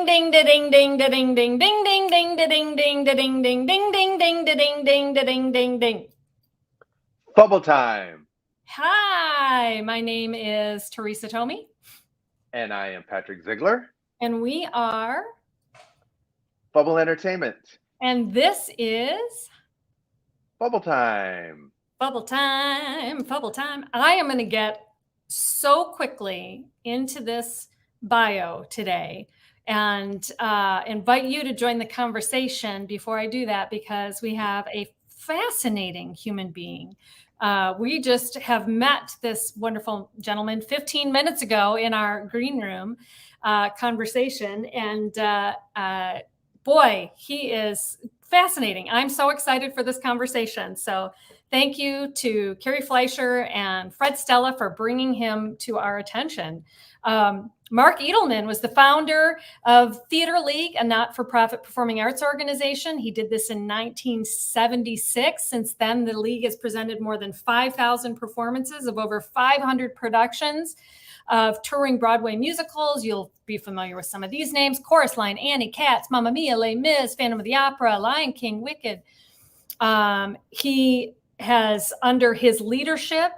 ding ding da ding ding da ding ding ding ding ding da ding ding da ding ding ding ding ding da ding ding da ding ding ding. Fubble Time. Hi, my name is Teresa Tomey. And I am Patrick Ziegler. And we are Fubble Entertainment. And this is Fubble Time. Fubble Time, Fubble Time. I am going to get so quickly into this bio today and invite you to join the conversation before I do that, because we have a fascinating human being. We just have met this wonderful gentleman 15 minutes ago in our green room conversation. And boy, he is fascinating. I'm so excited for this conversation. So thank you to Carrie Fleischer and Fred Stella for bringing him to our attention. Mark Edelman was the founder of Theater League, a not-for-profit performing arts organization. He did this in 1976. Since then, the league has presented more than 5,000 performances of over 500 productions of touring Broadway musicals. You'll be familiar with some of these names: Chorus Line, Annie, Cats, Mamma Mia, Les Mis, Phantom of the Opera, Lion King, Wicked. He has, under his leadership,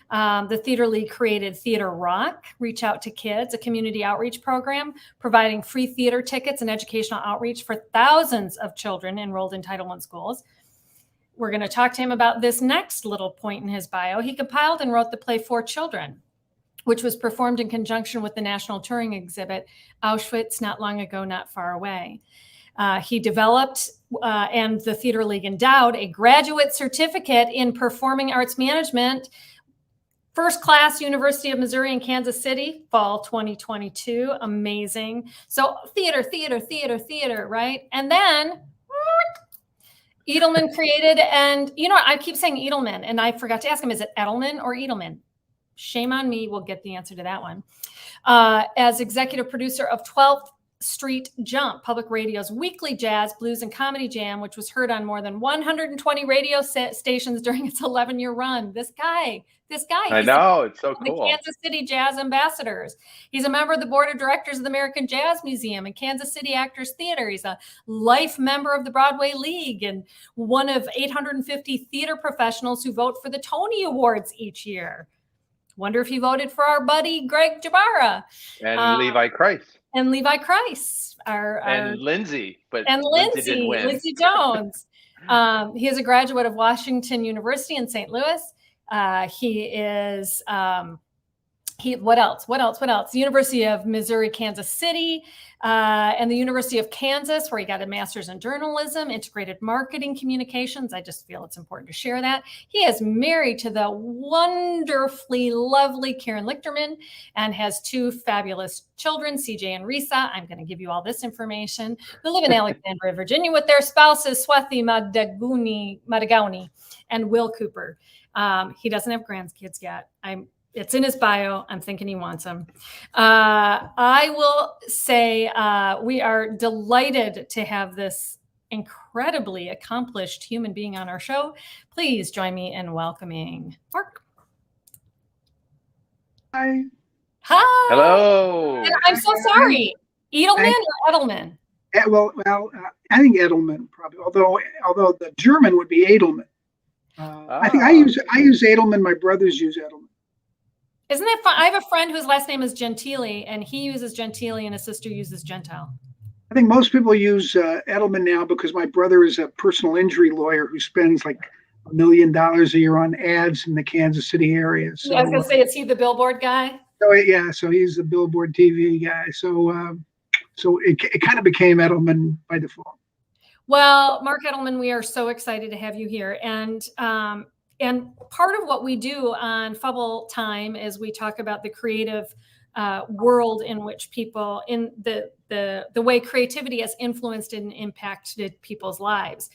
the Theater League created Theater Rock, Reach Out to Kids, a community outreach program providing free theater tickets and educational outreach for thousands of children enrolled in Title I schools. We're going to talk to him about this next little point in his bio. He compiled and wrote the play For Children, which was performed in conjunction with the national touring exhibit Auschwitz, Not Long Ago, Not Far Away. He developed and the Theater League endowed a graduate certificate in performing arts management, first class, University of Missouri in Kansas City, fall 2022. Amazing. So theater, right? And then Edelman created, and I keep saying Edelman, and I forgot to ask him, is it Edelman or Edelman? Shame on me. We'll get the answer to that one. As executive producer of 12th Street Jump, public radio's weekly jazz, blues, and comedy jam, which was heard on more than 120 radio stations during its 11-year run. This guy. I know, it's so cool. The Kansas City Jazz Ambassadors. He's a member of the board of directors of the American Jazz Museum and Kansas City Actors Theater. He's a life member of the Broadway League and one of 850 theater professionals who vote for the Tony Awards each year. Wonder if he voted for our buddy Greg Jabara and Levi Kreis. And Levi Kreis, and Lindsay, Lindsay didn't win. Lindsay Jones. He is a graduate of Washington University in St. Louis. He is what else? The University of Missouri, Kansas City, and the University of Kansas, where he got a master's in journalism, integrated marketing communications. I just feel it's important to share that. He is married to the wonderfully lovely Karen Lichterman and has two fabulous children, CJ and Risa. I'm going to give you all this information. Who live in Alexandria, Virginia, with their spouses, Swathi Madagauni and Will Cooper. He doesn't have grandkids yet. It's in his bio. I'm thinking he wants them. I will say we are delighted to have this incredibly accomplished human being on our show. Please join me in welcoming Mark. Hi. Hi. Hello. And I'm so sorry. Edelman or Edelman? Well, I think Edelman probably. Although the German would be Edelman. I think I use Edelman. My brothers use Edelman. Isn't that fun? I have a friend whose last name is Gentili, and he uses Gentili, and his sister uses Gentile. I think most people use Edelman now because my brother is a personal injury lawyer who spends like $1 million a year on ads in the Kansas City area. So, I was going to say, is he the billboard guy? So yeah, so he's the billboard TV guy. So it kind of became Edelman by default. Well, Mark Edelman, we are so excited to have you here, and part of what we do on Fubble Time is we talk about the creative world in which people, in the way creativity has influenced and impacted people's lives.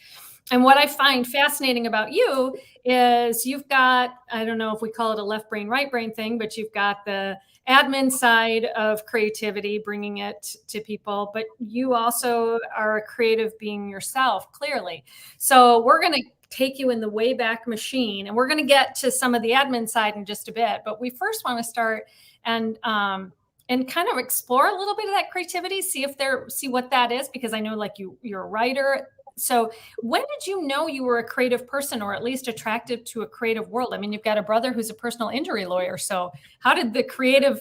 And what I find fascinating about you is you've got, I don't know if we call it a left brain, right brain thing, but you've got the admin side of creativity, bringing it to people, but you also are a creative being yourself, clearly. So we're going to take you in the Wayback Machine, and we're going to get to some of the admin side in just a bit. But we first want to start and and kind of explore a little bit of that creativity, see what that is, because I know like you're a writer. So when did you know you were a creative person, or at least attracted to a creative world? I mean, you've got a brother who's a personal injury lawyer. So how did the creative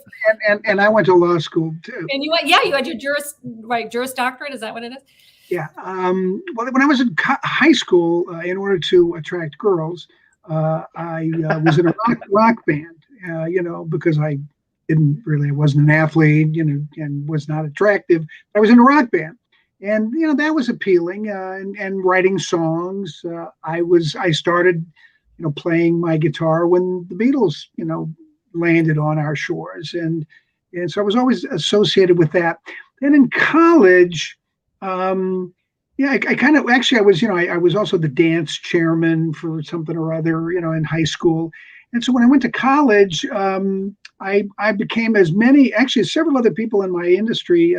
and I went to law school too. And you had your Juris Doctorate. Is that what it is? Yeah. Well, when I was in high school, in order to attract girls, I was in a rock band. Because I wasn't an athlete, and was not attractive. I was in a rock band, and that was appealing. And writing songs. I started, playing my guitar when the Beatles, landed on our shores, and so I was always associated with that. Then in college, I kind of actually I was also the dance chairman for something or other, in high school. And so when I went to college, I became as several other people in my industry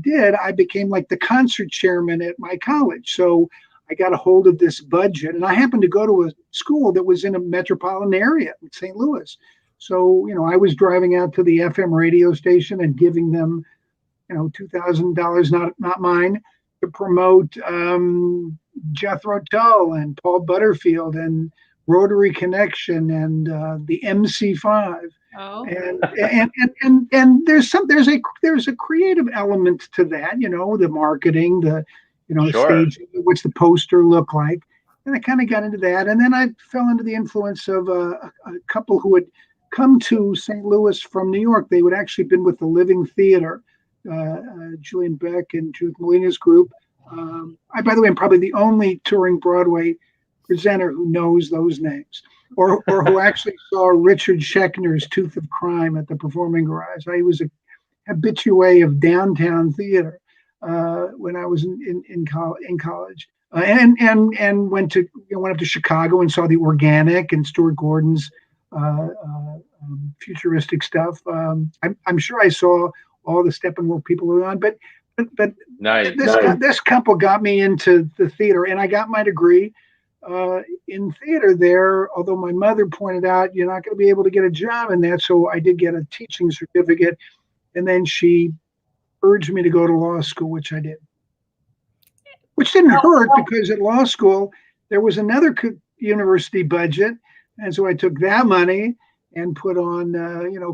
did. I became like the concert chairman at my college. So I got a hold of this budget, and I happened to go to a school that was in a metropolitan area in St. Louis. So, I was driving out to the FM radio station and giving them, $2,000, not mine, to promote Jethro Tull and Paul Butterfield and Rotary Connection and the MC5. Oh. And there's a creative element to that, the marketing, the Sure. staging, what's the poster look like. And I kind of got into that. And then I fell into the influence of a couple who had come to St. Louis from New York. They would actually been with the Living Theater, Julian Beck and Judith Molina's group. By the way, I'm probably the only touring Broadway presenter who knows those names, or who actually saw Richard Schechner's Tooth of Crime at the Performing Garage. I was a habitué of downtown theater when I was in college, and went up to Chicago and saw the Organic and Stuart Gordon's futuristic stuff. I'm sure I saw all the Steppenwolf people were on, but Nice. This couple got me into the theater, and I got my degree in theater there, although my mother pointed out you're not going to be able to get a job in that. So I did get a teaching certificate, and then she urged me to go to law school, which I did, which didn't hurt, because at law school there was another university budget. And so I took that money and put on,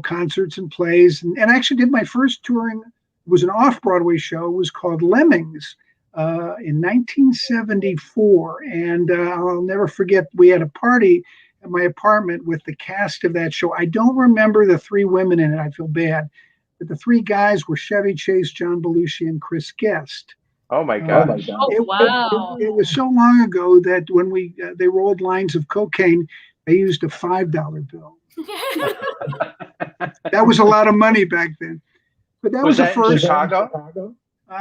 concerts and plays, and actually did my first touring. It was an off-Broadway show. It was called Lemmings in 1974. And I'll never forget, we had a party at my apartment with the cast of that show. I don't remember the three women in it. I feel bad. But the three guys were Chevy Chase, John Belushi, and Chris Guest. Oh my gosh. Wow. It was so long ago that when they rolled lines of cocaine, they used a $5 bill. That was a lot of money back then. But that was the first. In Chicago?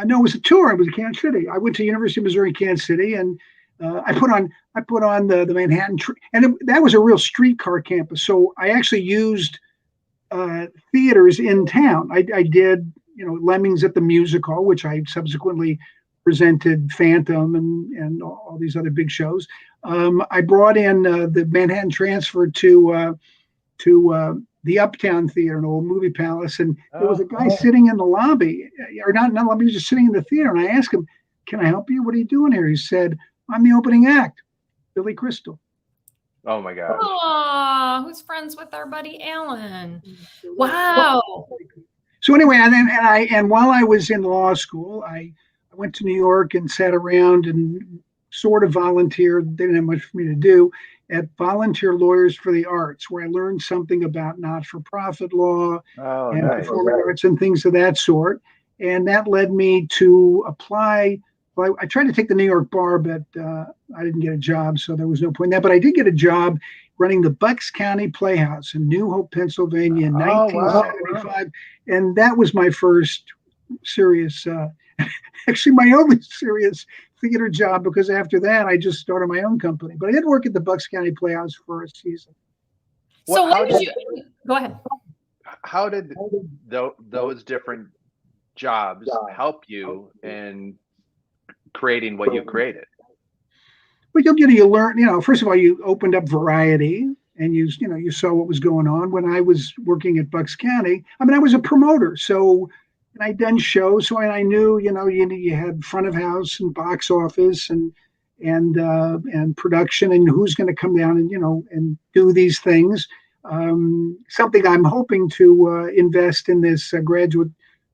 No, it was a tour. It was in Kansas City. I went to University of Missouri in Kansas City, and I put on the Manhattan, and that was a real streetcar campus. So I actually used theaters in town. I did, Lemmings at the Music Hall, which I subsequently presented Phantom and all these other big shows. I brought in the Manhattan Transfer to the Uptown Theater, an old movie palace, and there was a guy sitting in the lobby, or not in the lobby, he was just sitting in the theater, and I asked him, "Can I help you? What are you doing here?" He said, "I'm the opening act, Billy Crystal." Oh my gosh. Oh, who's friends with our buddy Alan? Wow. So anyway, and while I was in law school, I went to New York and sat around and sort of volunteered. They didn't have much for me to do at Volunteer Lawyers for the Arts, where I learned something about not-for-profit law and Nice. performing arts and things of that sort. And that led me to apply. Well, I tried to take the New York bar, but I didn't get a job, so there was no point in that. But I did get a job running the Bucks County Playhouse in New Hope, Pennsylvania in 1975. And that was my first serious, actually my only serious theater job, because after that I just started my own company. But I did work at the Bucks County Playhouse for a season. So go ahead. How did those different jobs help you in creating what you created? Well, you learn, first of all, you opened up variety. and you saw what was going on. When I was working at Bucks County, I mean, I was a promoter, so and I'd done shows, so I knew, you had front of house and box office and production, and who's going to come down and and do these things. Something I'm hoping to invest in this graduate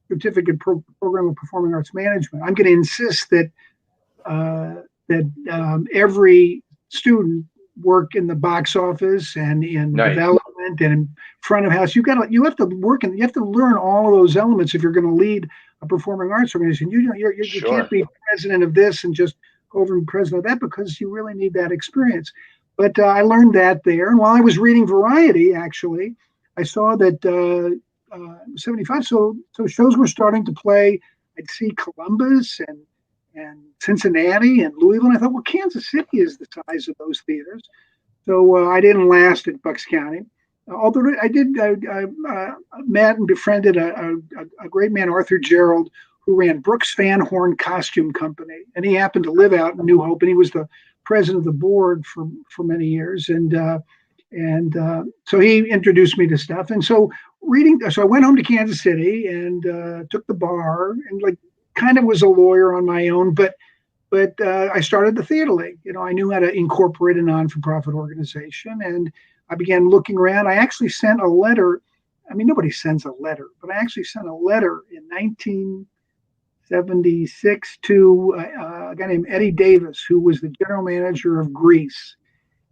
certificate program of performing arts management. I'm going to insist that every student work in the box office and in Nice. development and in front of house. You have to work and you have to learn all of those elements if you're going to lead a performing arts organization. You Sure. can't be president of this and just go over and president of that, because you really need that experience. But I learned that there. And while I was reading Variety, actually, I saw that 75. So shows were starting to play. I'd see Columbus and Cincinnati and Louisville. And I thought, well, Kansas City is the size of those theaters. So I didn't last at Bucks County. Although I met and befriended a great man, Arthur Gerald, who ran Brooks Van Horn Costume Company. And he happened to live out in New Hope, and he was the president of the board for many years. And so he introduced me to stuff. And so I went home to Kansas City and took the bar and kind of was a lawyer on my own, but I started the Theater League. I knew how to incorporate a non-for-profit organization, and I began looking around. I actually sent a letter. I mean, nobody sends a letter, but I actually sent a letter in 1976 to a guy named Eddie Davis, who was the general manager of Greece.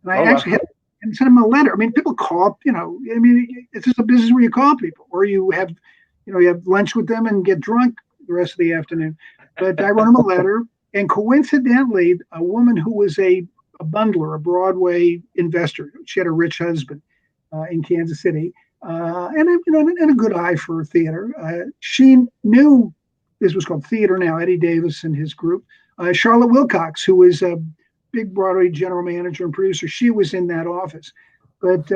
And I actually had and sent him a letter. I mean, people call, it's just a business where you call people, or you have lunch with them and get drunk the rest of the afternoon. But I wrote him a letter, and coincidentally, a woman who was a bundler, a Broadway investor, she had a rich husband in Kansas City, and a good eye for theater. She knew this was called Theater Now, Eddie Davis and his group. Charlotte Wilcox, who was a big Broadway general manager and producer, she was in that office. But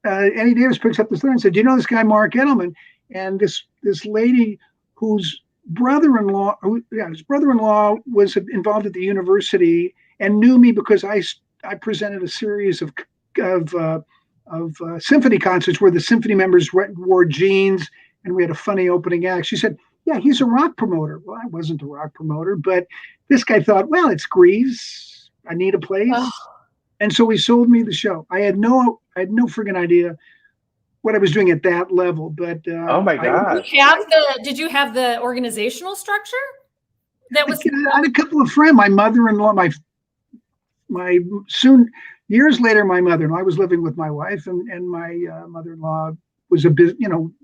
Eddie Davis picks up this letter and said, "Do you know this guy Mark Edelman?" And this lady whose brother-in-law was involved at the university and knew me because I presented a series of symphony concerts where the symphony members wore jeans, and we had a funny opening act. She said, "Yeah, he's a rock promoter." Well, I wasn't a rock promoter, but this guy thought, well, it's Greece. I need a place. Oh. And so he sold me the show. I had no friggin' idea what I was doing at that level, but oh my God. Did you have the organizational structure? That was I had a couple of friends, my mother-in-law, my soon years later, my mother-in-law, I was living with my wife, and my mother-in-law was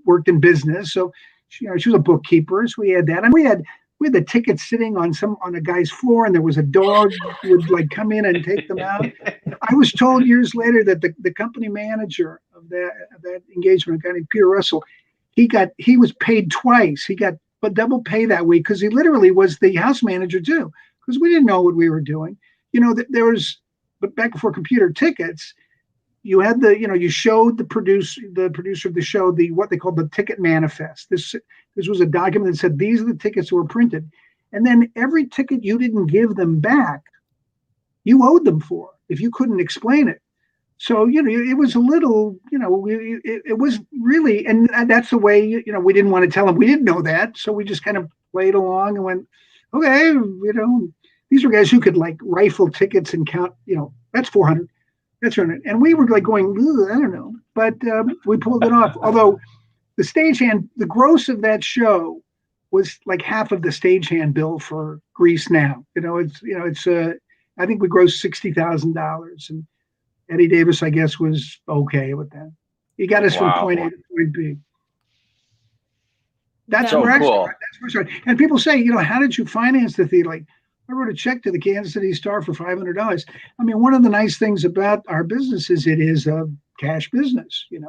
worked in business. So she was a bookkeeper. So we had that. And we had the tickets sitting on a guy's floor, and there was a dog who would come in and take them out. I was told years later that the company manager of that engagement, a guy named Peter Russell, he was paid twice. He got double pay that week because he literally was the house manager too, because we didn't know what we were doing. But back before computer tickets, you had you showed the producer of the show what they called the ticket manifest. This was a document that said these are the tickets that were printed, and then every ticket you didn't give them back, you owed them for if you couldn't explain it. So it was a little it was really, and that's the way we didn't want to tell them we didn't know that, so we just kind of played along and went, okay, these were guys who could rifle tickets and count, that's 400. That's right. And we were going, I don't know. But we pulled it off. Although the gross of that show was half of the stagehand bill for Grease Now. It's I think we grossed $60,000. And Eddie Davis, I guess, was okay with that. He got us from point A to point B. That's so where cool. That's where I started. And people say, how did you finance the theater? I wrote a check to the Kansas City Star for $500. I mean, one of the nice things about our business is it is a cash business, and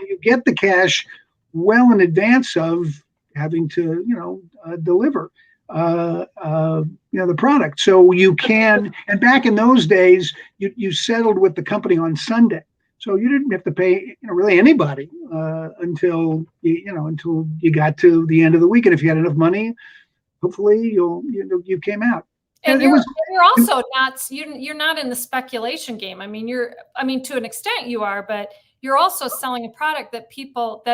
you get the cash well in advance of having to, deliver, the product. So you can, and back in those days, you settled with the company on Sunday. So you didn't have to pay, really anybody until you got to the end of the week. And if you had enough money, hopefully you came out. And it was, you're also not you're not in the speculation game. I mean, to an extent you are, but you're also selling a product that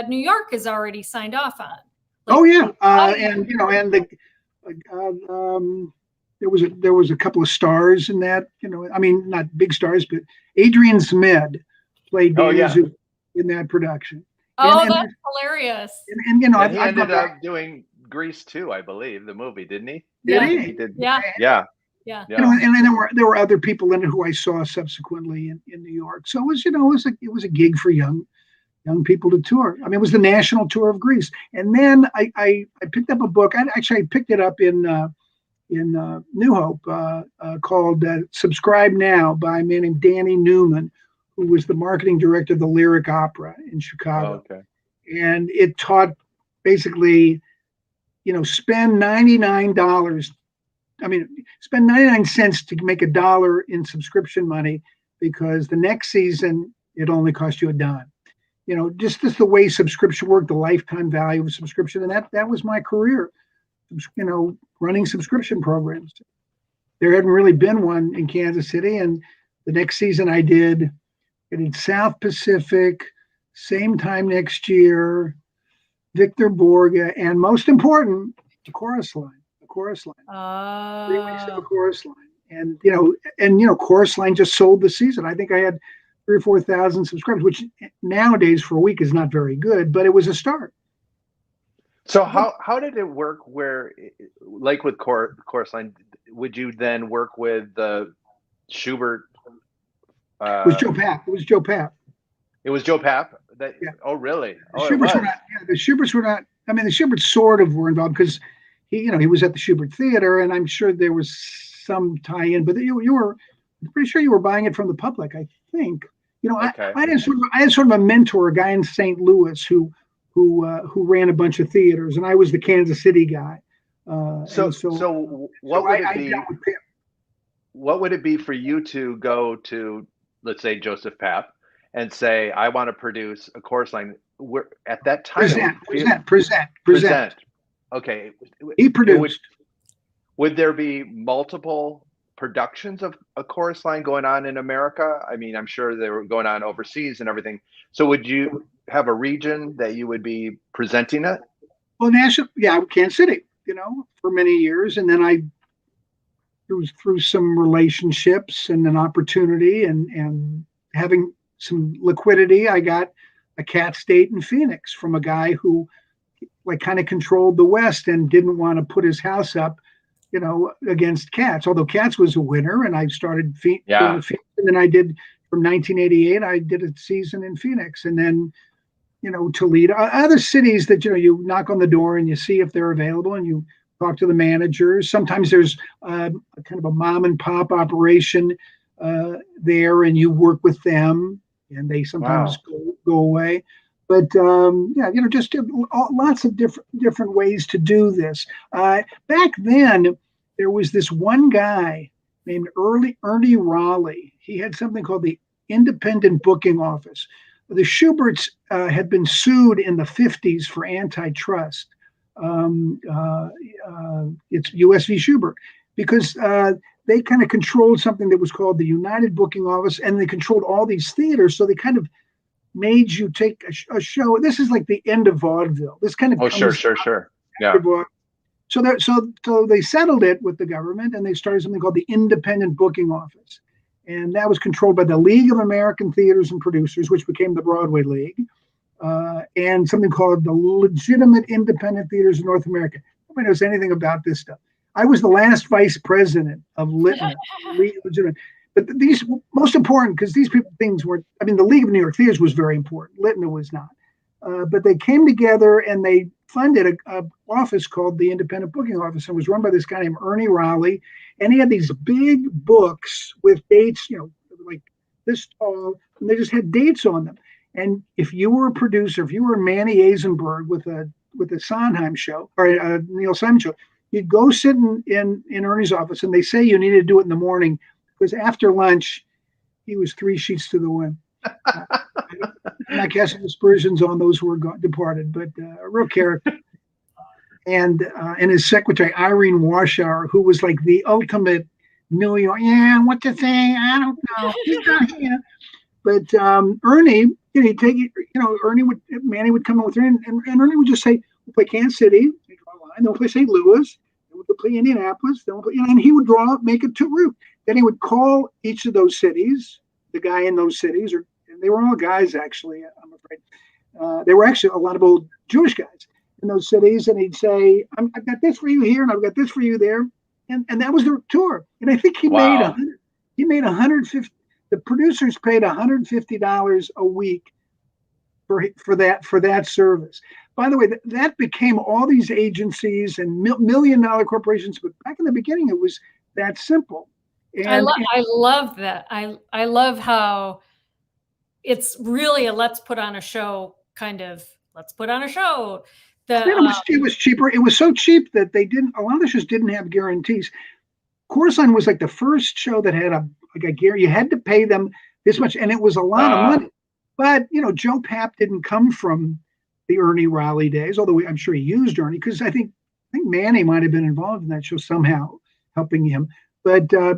New York is already signed off on. oh yeah, and and the there was a couple of stars in that. I mean, not big stars, but Adrian Zmed played Danny Zuko in that production. Oh, that's hilarious. And he ended up doing Grease too, I believe, the movie, didn't he? Yeah. He did. Yeah. And there were other people in it who I saw subsequently in New York. So it was a gig for young people to tour. I mean, it was the national tour of Greece. And then I picked up a book. I picked it up in New Hope called "Subscribe Now" by a man named Danny Newman, who was the marketing director of the Lyric Opera in Chicago. Oh, okay. And it taught basically, spend $99. I mean, spend 99 cents to make $1 in subscription money, because the next season it only cost you $0.10. Just the way subscription worked, the lifetime value of subscription, and that was my career. Running subscription programs. There hadn't really been one in Kansas City, and the next season I did South Pacific, same time next year, Victor Borge, and most important, the chorus line. 3 weeks of a chorus line, and chorus line just sold the season. I think I had 3,000 or 4,000 subscribers, which nowadays for a week is not very good, but it was a start. So how did it work? Where, like with chorus line, would you then work with the Schubert? It was Joe Papp. It was Joe Papp. It was Joe Papp. Yeah. Oh, really? The Schuberts were not. Yeah, the Schuberts were not. I mean, the Schuberts sort of were involved because he was at the Schubert Theater, and I'm sure there was some tie-in. But I'm pretty sure you were buying it from the public. I think. Okay. I had sort of a mentor, a guy in St. Louis who ran a bunch of theaters, and I was the Kansas City guy. So what would it be? What would it be for you to go to, let's say, Joseph Papp, and say, I want to produce a chorus line? At that time, present. Okay. He produced. Would there be multiple productions of a chorus line going on in America? I mean, I'm sure they were going on overseas and everything. So would you have a region that you would be presenting it? Well, Kansas City, for many years. And then I, through some relationships and an opportunity and having some liquidity, I got a Cats date in Phoenix from a guy who kind of controlled the West and didn't want to put his house up, against Cats, although Cats was a winner. And I started and then I did from 1988, I did a season in Phoenix, and then, Toledo, other cities that, you knock on the door and you see if they're available and you talk to the managers. Sometimes there's kind of a mom and pop operation there, and you work with them, and they sometimes go away. But just lots of different ways to do this. Back then, there was this one guy named Ernie Raleigh. He had something called the Independent Booking Office. The Schuberts had been sued in the 50s for antitrust. It's U.S. v. Schubert, because they kind of controlled something that was called the United Booking Office, and they controlled all these theaters. So they kind of made you take a show. This is like the end of vaudeville. This kind of sure. Yeah. So they settled it with the government, and they started something called the Independent Booking Office, and that was controlled by the League of American Theaters and Producers, which became the Broadway League, and something called the Legitimate Independent Theaters of North America. Nobody knows anything about this stuff. I was the last vice president of LITNA, Legitimate. But these, most important, because these things were, the League of New York Theaters was very important. LITNA was not. But they came together and they funded a office called the Independent Booking Office, and was run by this guy named Ernie Raleigh. And he had these big books with dates, like this tall, and they just had dates on them. And if you were a producer, if you were Manny Eisenberg with a Sondheim show or a Neil Simon show, you'd go sit in Ernie's office, and they say you needed to do it in the morning, because after lunch, he was 3 sheets to the wind. I'm not casting aspersions on those who are departed, but a real character. and his secretary Irene Warshauer, who was like the ultimate New York. Yeah, what to say? I don't know. He's not here. But Ernie, he'd take it. Manny would come up with Ernie, and Ernie would just say, "We'll play Kansas City, then we'll play St. Louis, then we'll play Indianapolis, then we'll play," and he would make a route. Then he would call each of those cities, the guy in those cities, and they were all guys actually. I'm afraid they were actually a lot of old Jewish guys in those cities, and he'd say, "I've got this for you here, and I've got this for you there," and that was their tour. And I think he made $150. The producers paid $150 a week for that service. By the way, that became all these agencies and $1-million corporations. But back in the beginning, it was that simple. And I love that. I love how it's really a let's put on a show kind of. Let's put on a show. It was cheaper. It was so cheap that a lot of the shows didn't have guarantees. Chorus Line was like the first show that had a guarantee. You had to pay them this much, and it was a lot of money. But Joe Papp didn't come from the Ernie Raleigh days, although I'm sure he used Ernie, because I think Manny might have been involved in that show somehow, helping him. But Joe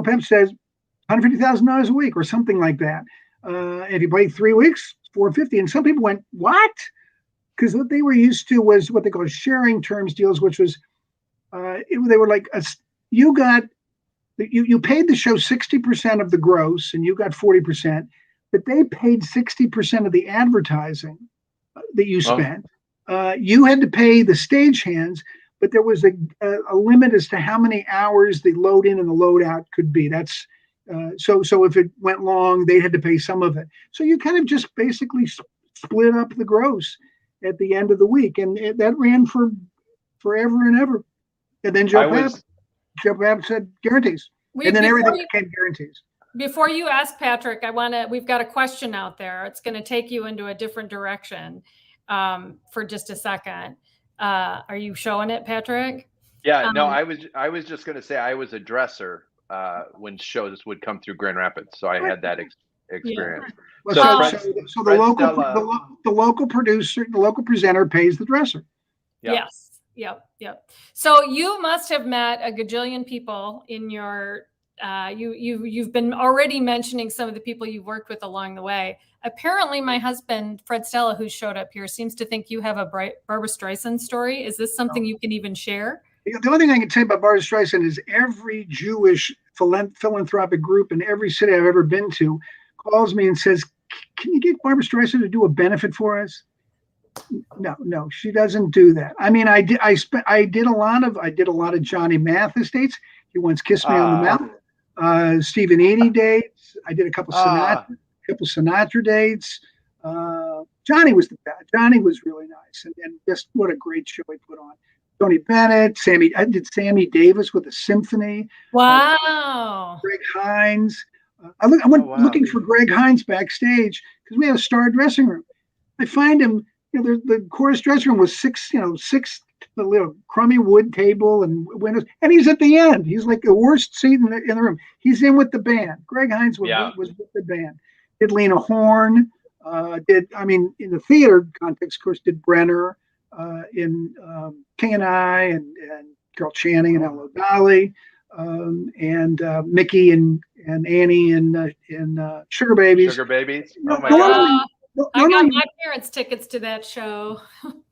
Papp says $150,000 a week or something like that. If you played 3 weeks, $450,000, and some people went, "What?" Because what they were used to was what they call sharing terms deals, which was they were like you paid the show 60% of the gross, and you got 40%, but they paid 60% of the advertising that you spent. You had to pay the stagehands, but there was a limit as to how many hours the load in and the load out could be. That's so if it went long, they had to pay some of it. So you kind of just basically split up the gross at the end of the week, and that ran for forever and ever. And then Joe Papp said guarantees, and then everything became guarantees. Before you ask Patrick, we've got a question out there. It's going to take you into a different direction for just a second. Are you showing it, Patrick? Yeah, no, I was just going to say I was a dresser when shows would come through Grand Rapids, so I had that experience. Yeah. So the local producer, the local presenter pays the dresser. Yeah. Yes. Yep. So you must have met a gajillion people in your. You've been already mentioning some of the people you've worked with along the way. Apparently, my husband Fred Stella, who showed up here, seems to think you have a Barbra Streisand story. Is this something you can even share? The only thing I can say about Barbra Streisand is every Jewish philanthropic group in every city I've ever been to calls me and says, "Can you get Barbra Streisand to do a benefit for us?" No, she doesn't do that. I mean, I did a lot of Johnny Mathis dates. He once kissed me on the mouth. Stephen Eady dates. I did a couple Sinatra dates. Johnny was the best. Johnny was really nice, and just what a great show he put on. Tony Bennett, I did Sammy Davis with a symphony. Wow. Greg Hines. I went looking for Greg Hines backstage because we had a star dressing room. I find him. The chorus dressing room was six the little crummy wood table and windows, and he's at the end. He's like the worst seat in the room. He's in with the band. Greg Hines was with the band. Did Lena Horne? In the theater context, of course, did Brenner in K&I and Carol Channing and Ella Dolly, and Mickey and Annie in Sugar Babies. Sugar Babies. Oh my God. I got my parents' tickets to that show.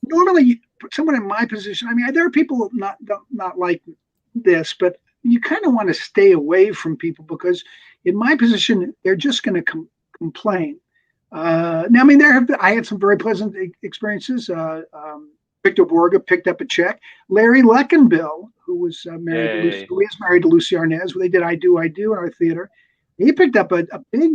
Normally, someone in my position, there are people not like this, but you kind of want to stay away from people because in my position, they're just going to complain. I had some very pleasant experiences. Victor Borga picked up a check. Larry Leckenbill, who was married to Lucy Arnaz, they did I Do in our theater. He picked up a big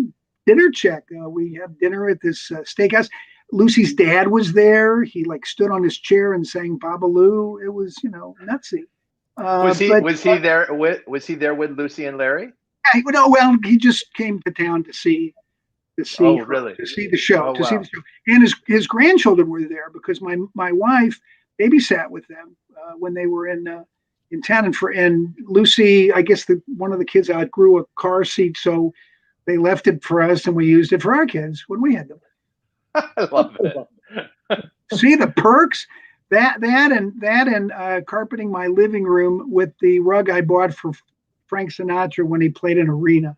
dinner check. We had dinner at this steakhouse. Lucy's dad was there. He stood on his chair and sang Babalu. It was, nutsy. Was he there with Lucy and Larry? Yeah, he just came to town to see the show. See the show. And his grandchildren were there because my wife babysat with them when they were in town. And Lucy, I guess one of the kids outgrew a car seat, so they left it for us, and we used it for our kids when we had them. I love it. See the perks? that and carpeting my living room with the rug I bought for Frank Sinatra when he played an arena.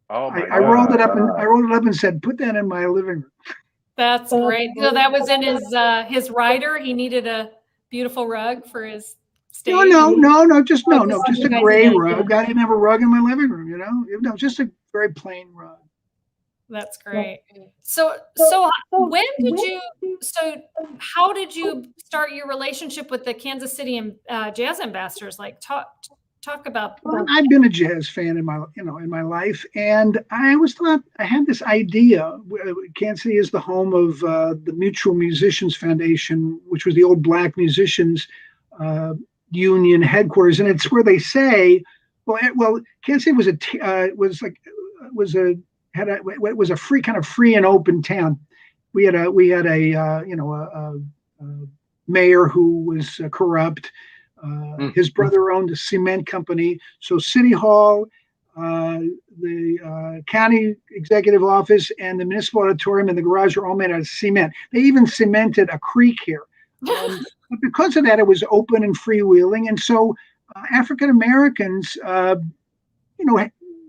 Oh my I rolled it up and said, "Put that in my living room." That's great. So that was in his rider. He needed a beautiful rug for his stage. No, just a gray rug. I didn't have a rug in my living room. No, just a very plain rug. That's great. So when did you? So how did you start your relationship with the Kansas City Jazz Ambassadors? Like talk about. Well, I've been a jazz fan in my life, and I always thought I had this idea. Kansas City is the home of the Mutual Musicians Foundation, which was the old Black musicians union headquarters, and it's where they say, well, Kansas City was a free and open town. We had a mayor who was corrupt. His brother owned a cement company. So City Hall, the county executive office, and the municipal auditorium and the garage are all made out of cement. They even cemented a creek here. But because of that, it was open and freewheeling. And so African Americans,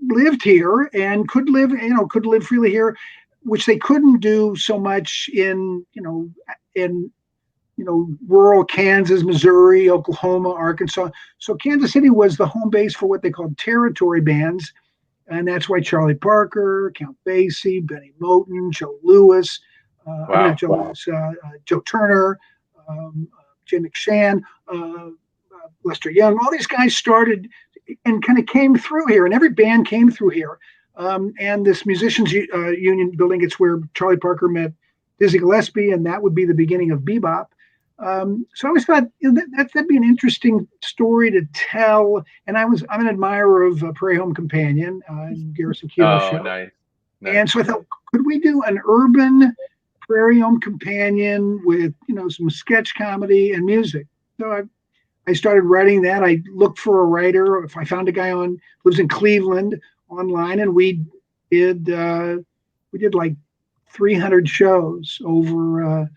lived here and could live freely here, which they couldn't do so much in rural Kansas, Missouri, Oklahoma, Arkansas. So Kansas City was the home base for what they called territory bands. And that's why Charlie Parker, Count Basie, Benny Moten, Joe Louis, Joe Turner, Jay McShann, Lester Young, all these guys started and kind of came through here, and every band came through here. And this musicians union building, it's where Charlie Parker met Dizzy Gillespie, and that would be the beginning of bebop. So I always thought that'd be an interesting story to tell. And I'm an admirer of Prairie Home Companion, Garrison Keillor's show. Nice. And so I thought, could we do an urban Prairie Home Companion with some sketch comedy and music? So I started writing that. I looked for a writer. If I found a guy lives in Cleveland online, and we did like 300 shows over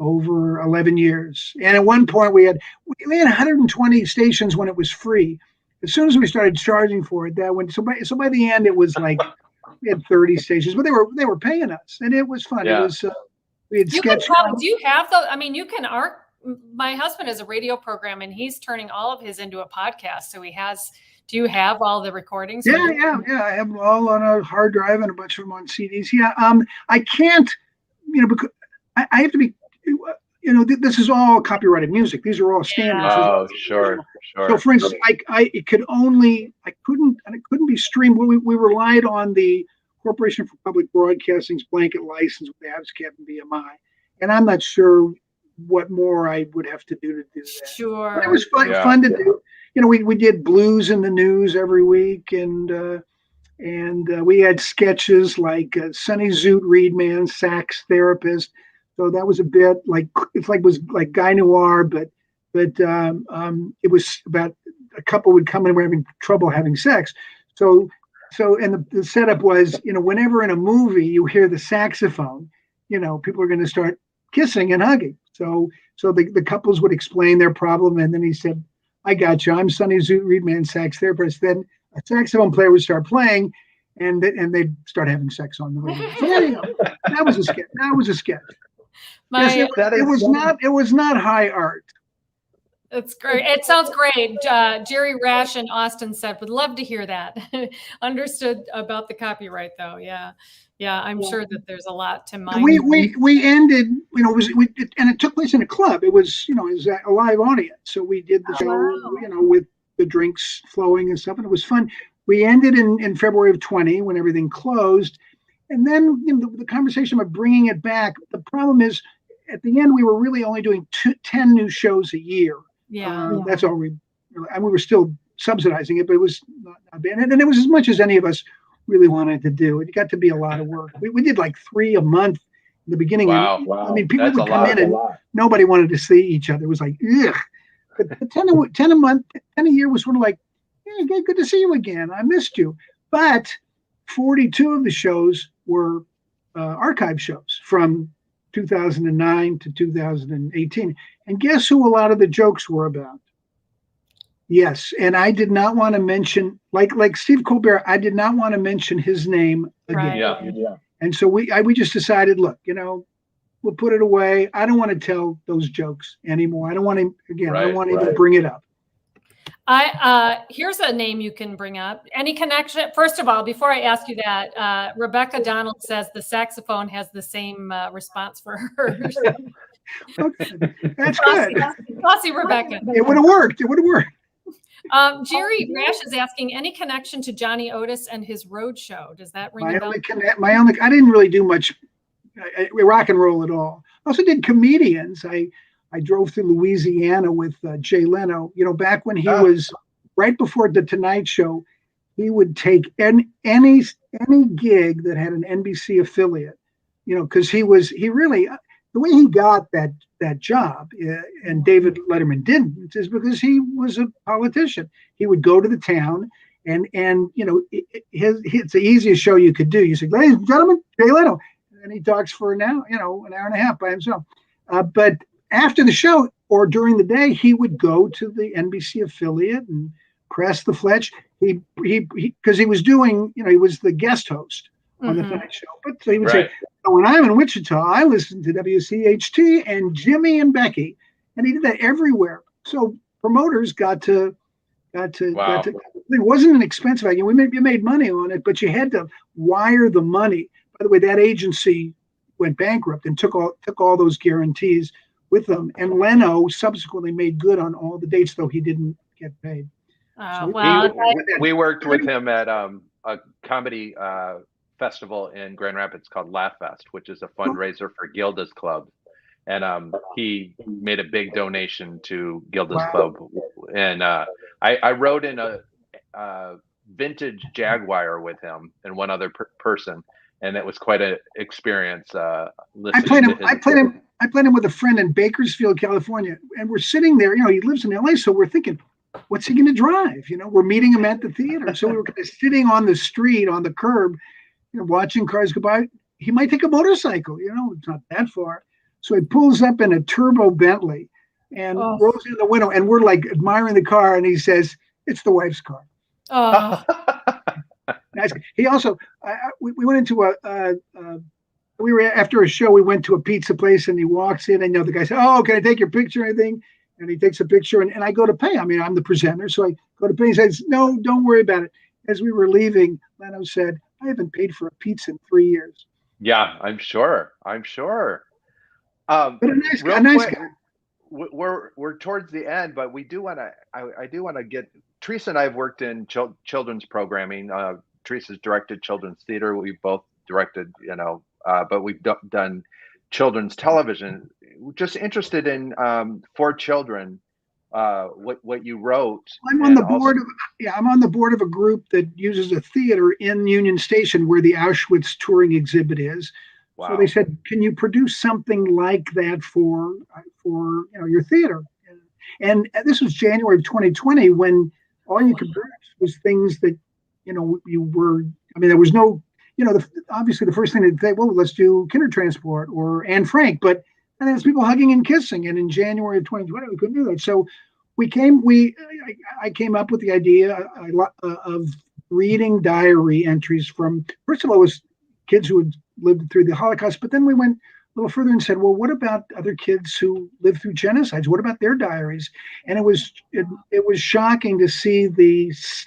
11 years. And at one point we had 120 stations when it was free. As soon as we started charging for it, that went so by the end it was like we had 30 stations, but they were paying us, and it was fun. Yeah. It was we had sketch. Do you have those? I mean, you can my husband has a radio program, and he's turning all of his into a podcast. So do you have all the recordings? Yeah. I have them all on a hard drive and a bunch of them on CDs. Yeah. I can't, because I have to be, this is all copyrighted music. These are all standards. Oh, sure. So for instance, it couldn't be streamed. We relied on the Corporation for Public Broadcasting's blanket license with ASCAP and BMI. And I'm not sure what more I would have to do to do that. Sure. But it was fun to do. We did blues in the news every week, and we had sketches like Sonny Zoot Reedman, sax therapist. So that was a bit was like Guy Noir, but it was about a couple would come in and were having trouble having sex. So and the setup was, whenever in a movie you hear the saxophone, people are going to start kissing and hugging. So the couples would explain their problem, and then he said, "I got you. I'm Sonny Zoot Reedman, sax therapist." Then a saxophone player would start playing, and they'd start having sex on the movie. So there you go. That was a sketch. It was not high art. It's great. It sounds great. Jerry Rash in Austin said, "Would love to hear that." Understood about the copyright, though. Yeah. I'm sure that there's a lot to mind. We ended. And it took place in a club. It was a live audience. So we did the show, with the drinks flowing and stuff, and it was fun. We ended in February of 20 when everything closed, and then the conversation about bringing it back. The problem is, at the end, we were really only doing 10 new shows a year. Yeah, that's all we were still subsidizing it, but it was not bad. And it was as much as any of us really wanted to do. It got to be a lot of work. We did like 3 a month in the beginning. Wow. I mean, people would come in and nobody wanted to see each other. It was like, ugh. But 10 a month, 10 a year was sort of like, yeah, good to see you again. I missed you. But 42 of the shows were archive shows from 2009 to 2018. And guess who a lot of the jokes were about? Yes, and I did not want to mention, like Steve Colbert, I did not want to mention his name again. Right. Yeah. And so we just decided, look, we'll put it away. I don't want to tell those jokes anymore. I don't want to, again, I don't want to even bring it up. Here's a name you can bring up. Any connection? First of all, before I ask you that, Rebecca Donald says the saxophone has the same response for hers. Okay. That's good. Classy Rebecca. It would have worked. It would have worked. Jerry Rash is asking, any connection to Johnny Otis and his road show? Does that ring a bell? I didn't really do much rock and roll at all. I also did comedians. I drove through Louisiana with Jay Leno. Back when he was right before the Tonight Show, he would take any gig that had an NBC affiliate. Because he really the way he got that job, and David Letterman didn't, is because he was a politician. He would go to the town, and it's the easiest show you could do. You say, ladies and gentlemen, Jay Leno, and he talks for an hour and a half by himself. But after the show or during the day, he would go to the NBC affiliate and press the fletch. Because he was doing, he was the guest host on the Tonight Show. But so he would say, when I'm in Wichita, I listen to WCHT and Jimmy and Becky, and he did that everywhere. So promoters got to. It wasn't an expensive idea. You made money on it, but you had to wire the money. By the way, that agency went bankrupt and took all those guarantees with them. And Leno subsequently made good on all the dates, though he didn't get paid. We worked with him at a comedy festival in Grand Rapids called Laugh Fest, which is a fundraiser for Gilda's Club. And he made a big donation to Gilda's Club. And I rode in a vintage Jaguar with him and one other person. And it was quite an experience. I played him with a friend in Bakersfield, California. And we're sitting there, he lives in LA. So we're thinking, what's he going to drive? We're meeting him at the theater. So we were kind of sitting on the street, on the curb, watching cars go by. He might take a motorcycle, it's not that far. So he pulls up in a turbo Bentley and rolls in the window. And we're like admiring the car. And he says, it's the wife's car. Oh. He also, we went into after a show, we went to a pizza place and he walks in and the guy said, oh, can I take your picture or anything? And he takes a picture and I go to pay. I mean, I'm the presenter. So I go to pay. He says, no, don't worry about it. As we were leaving, Leno said, I haven't paid for a pizza in 3 years. Yeah, I'm sure. But a nice guy. We're towards the end, but we do want to, I do want to get, Teresa and I have worked in children's programming. Teresa's directed children's theater. We've both directed, but we've done children's television. We're just interested in for children, what you wrote. I'm on the board of a group that uses a theater in Union Station where the Auschwitz touring exhibit is. Wow. So they said, can you produce something like that for your theater? And this was January of 2020 when all you could produce was things that there was no, obviously the first thing they'd say, well, let's do Kindertransport or Anne Frank, and there's people hugging and kissing. And in January of 2020, we couldn't do that. So I came up with the idea of reading diary entries from, first of all, it was kids who had lived through the Holocaust, but then we went a little further and said, well, what about other kids who lived through genocides? What about their diaries? And it was shocking to see there's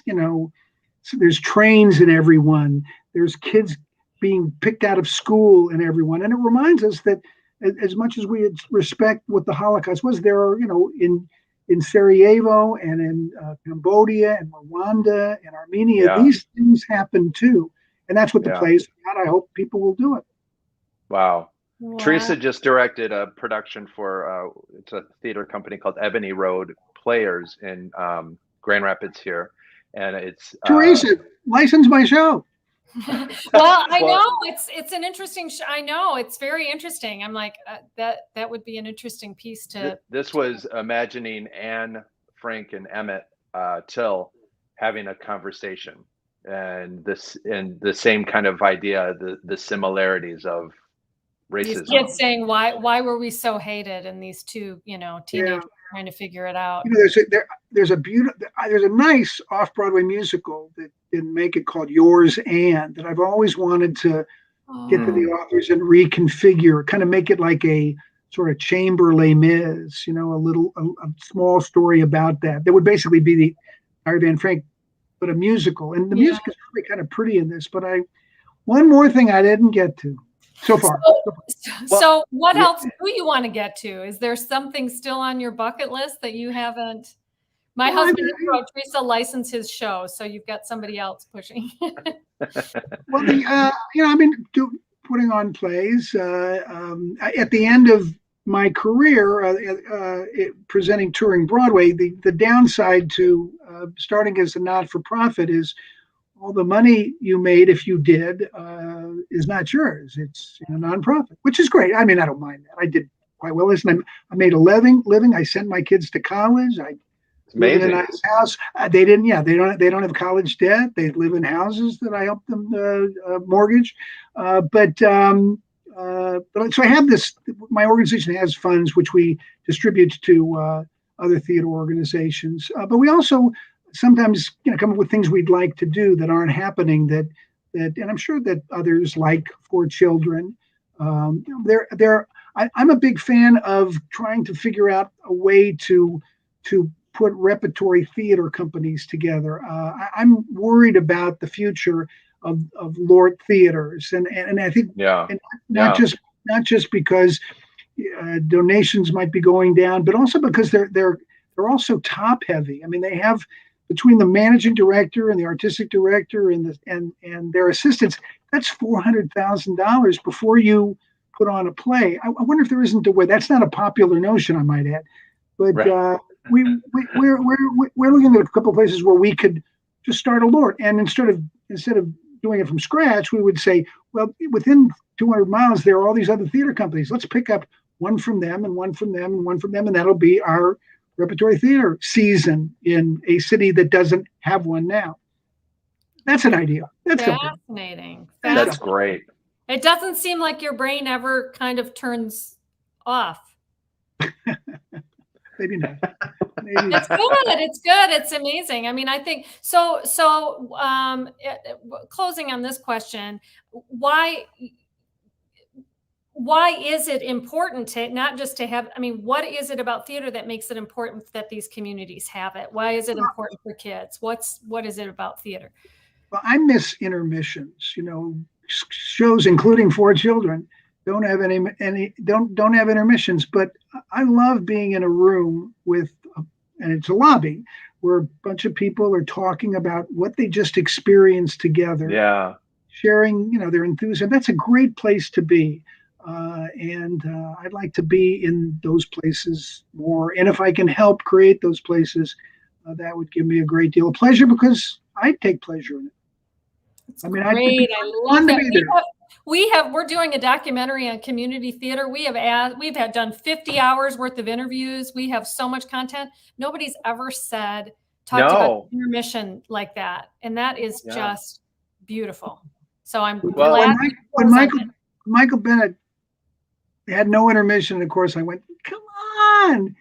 trains in everyone. There's kids being picked out of school in everyone. And it reminds us that as much as we respect what the Holocaust was, there are, in Sarajevo and in Cambodia and Rwanda and Armenia, these things happen too. And that's what the play's about. I hope people will do it. Wow. Teresa just directed a production for it's a theater company called Ebony Road Players in Grand Rapids here, and it's Teresa, license my show. Well, I know it's an interesting. I know it's very interesting. I'm like that would be an interesting piece to. This was imagining Anne Frank and Emmett Till having a conversation, and the same kind of idea, the similarities of These racism. kids saying, why were we so hated? And these two, teenagers trying to figure it out. There's a nice off-Broadway musical that didn't make it called Yours and that I've always wanted to get to the authors and reconfigure, kind of make it like a sort of chamber Les Mis, a small story about that. That would basically be the Harry Van Frank, but a musical. And the music is really kind of pretty in this. But one more thing I didn't get to so far. So what else do you want to get to? Is there something still on your bucket list that you haven't? My husband wrote Teresa license his show, so you've got somebody else pushing. Well, I've been putting on plays. At the end of my career, presenting touring Broadway, the downside to starting as a not-for-profit is all the money you made, if you did, is not yours. It's a nonprofit, which is great. I mean, I don't mind that. I did quite well. Listen, I made a living. I sent my kids to college. It's amazing. In a nice house. They don't have college debt. They live in houses that I help them mortgage. So I have this. My organization has funds which we distribute to other theater organizations. But we also sometimes come up with things we'd like to do that aren't happening. That and I'm sure that others like For Children. I'm a big fan of trying to figure out a way to put repertory theater companies together. I'm worried about the future of Lort theaters, and I think not just because donations might be going down, but also because they're also top heavy. I mean, they have between the managing director and the artistic director and their assistants, that's $400,000 before you put on a play. I wonder if there isn't a way. That's not a popular notion, I might add, but. Right. We're looking at a couple of places where we could just start a Lort, and instead of doing it from scratch, we would say, well, within 200 miles there are all these other theater companies. Let's pick up one from them and one from them and one from them, and that'll be our repertory theater season in a city that doesn't have one now. That's an idea. That's fascinating. That's great. It doesn't seem like your brain ever kind of turns off. Maybe not. It's good. It's good. It's amazing. I mean, I think so. Closing on this question, why is it important to not just to have? I mean, what is it about theater that makes it important that these communities have it? Why is it important for kids? What is it about theater? Well, I miss intermissions. Shows including For Children don't have don't have intermissions, but I love being in a room with, and it's a lobby where a bunch of people are talking about what they just experienced together. Yeah, sharing, their enthusiasm. That's a great place to be, and I'd like to be in those places more. And if I can help create those places, that would give me a great deal of pleasure because I take pleasure in it. It's great. I love that. We're doing a documentary on community theater. We've done 50 hours worth of interviews. We have so much content. Nobody's ever talked about intermission like that. And that is just beautiful. So I'm glad. When Michael Bennett had no intermission, of course I went, come on.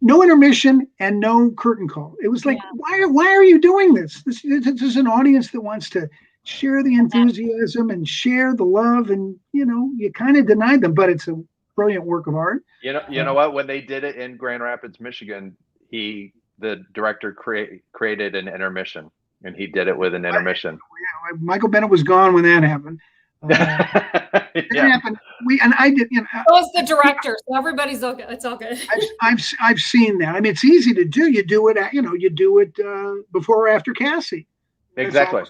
No intermission and no curtain call. It was like, why are you doing this? This is an audience that wants to share the enthusiasm and share the love, and you kind of denied them, but it's a brilliant work of art. You know what? When they did it in Grand Rapids, Michigan, the director created an intermission, and he did it with an intermission. Michael Bennett was gone when that happened. Happened. I did. So was the director, so everybody's okay. It's all good. I've seen that. I mean, it's easy to do. You do it. You do it before or after Cassie. Exactly.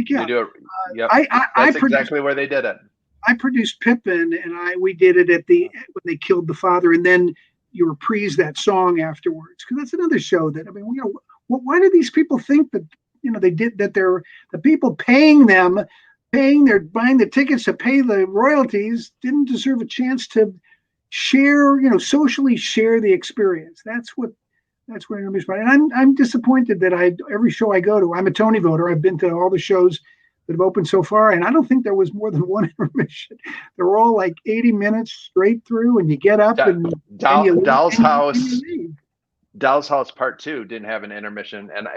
Yeah. You do it. Yep. That's exactly where they did it. I produced Pippin, and we did it when they killed the father, and then you reprise that song afterwards, because that's another show that why do these people think that they did that? They're the people buying the tickets to pay the royalties didn't deserve a chance to share, socially share the experience. That's where intermission. And I'm disappointed that every show I go to, I'm a Tony voter. I've been to all the shows that have opened so far, and I don't think there was more than one intermission. They were all like 80 minutes straight through, and you get up and you leave, Doll's and House. you leave. Doll's House Part 2 didn't have an intermission, and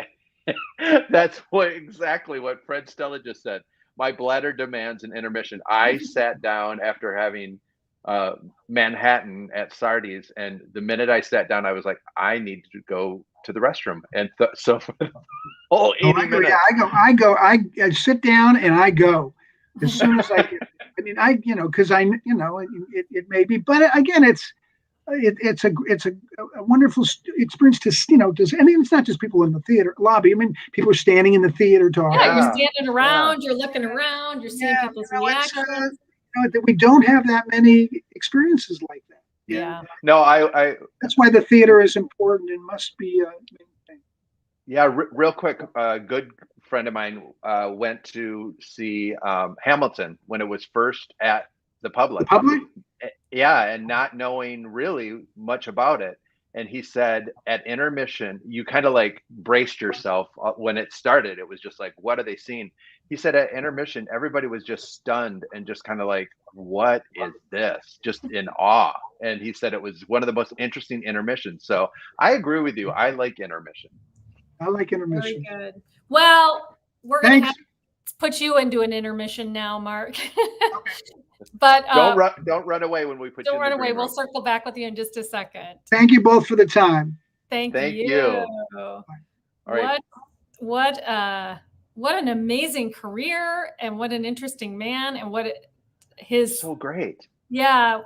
that's exactly what Fred Stella just said. My bladder demands an intermission. I sat down after having Manhattan at Sardi's, and the minute I sat down, I was like, I need to go to the restroom. And so for the whole 80 minutes. Yeah, I sit down and I go as soon as I can. I mean, because it may be, but again, it's a wonderful experience to, and it's not just people in the theater lobby. I mean, people are standing in the theater talking. Yeah, you're standing around, you're looking around, you're seeing people's reactions. That we don't have that many experiences like that. Yeah. No, I that's why the theater is important and must be maintained. Yeah, real quick, a good friend of mine went to see Hamilton when it was first at the Public. The Public? Yeah, and not knowing really much about it. And he said at intermission, you kind of like braced yourself when it started. It was just like, what are they seeing? He said at intermission, everybody was just stunned and just kind of like, what is this? Just in awe. And he said it was one of the most interesting intermissions. So I agree with you. I like intermission. I like intermission. Very good. Well, we're going to have to put you into an intermission now, Mark. But don't run away when we put you in the green room. We'll circle back with you in just a second. Thank you both for the time. Thank you. All right. What an amazing career, and what an interesting man, and his so great. Yeah,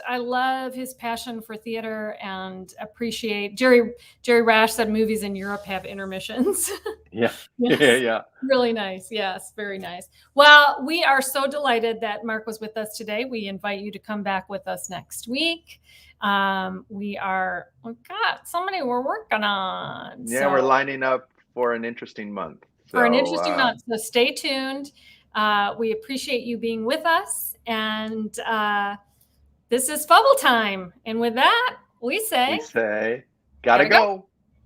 I love his passion for theater, and appreciate Jerry Rash said movies in Europe have intermissions. Yeah. Yes. Yeah. Really nice. Yes, very nice. Well, we are so delighted that Mark was with us today. We invite you to come back with us next week. We've got somebody we're working on. Yeah, we're lining up for an interesting month. For an interesting month. So stay tuned. We appreciate you being with us. And this is Fubble Time. And with that, we say, gotta go.